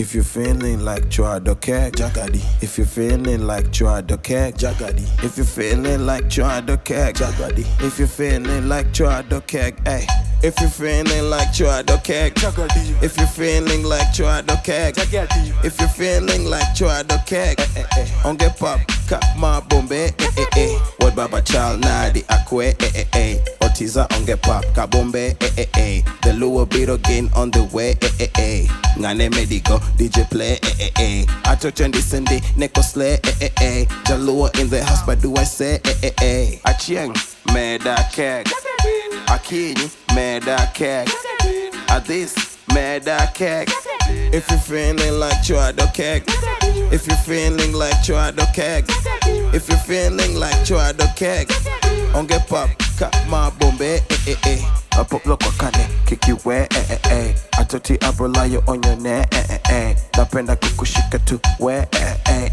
If you're feeling like Chua Jagadi. If you're feeling like Chua Jagadi. If you're feeling like Chua Jagadi. If you're feeling like Chua hey. If you're feeling like Chua Jagadi. If you're feeling like Chua Jagadi. If you're feeling like Chua ONGE PAP kama BOMBAY Wuod baba chal nadi akwe Otiza ONGE PAP ka BOMBAY The Luo beat again on the way Ngane medico DJ play Atochen disendi neko slay Jaluo in the house but do I say Achieng meda keg Akinyi meda keg Adis meda keg If you're feeling like Chua if you're feeling like Chua if you're feeling like Chua ONGE PAP kama BOMBAY Apop loko kane kiki we Atoti abrolayo on your neck Napenda kukushika tu we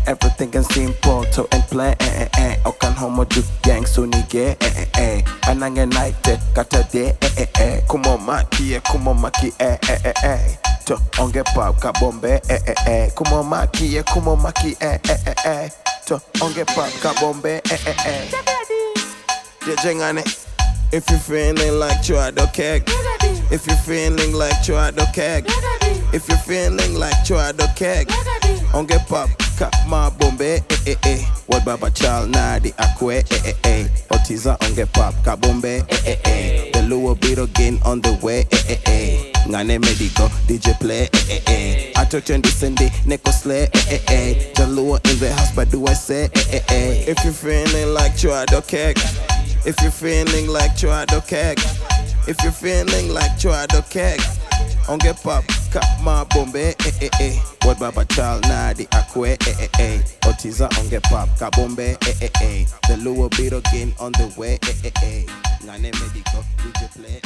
Everything is simple to and play Okan homo ju yang sunige Anange naite kata de Kumo maki To ONGE PAP ka BOMBAY Kumo maki To ONGE PAP ka BOMBAY Jengane. If you're feeling like Chua if you're feeling like Chua if you're feeling like Chua ONGE PAP kama BOMBAY Wuod baba chal nadi akwe Otiza ONGE PAP ka BOMBAY The Luo beat again on the way Ngane medico DJ play Atochen disendi neko slay Jaluo in the house but do I say If you're feeling like Chua if you're feeling like Chua if you're feeling like Chua ONGE PAP kama BOMBAY Wuod baba chal nadi akwe Otiza ONGE PAP ka BOMBAY The Luo beat again on the way Ngane medico DJ play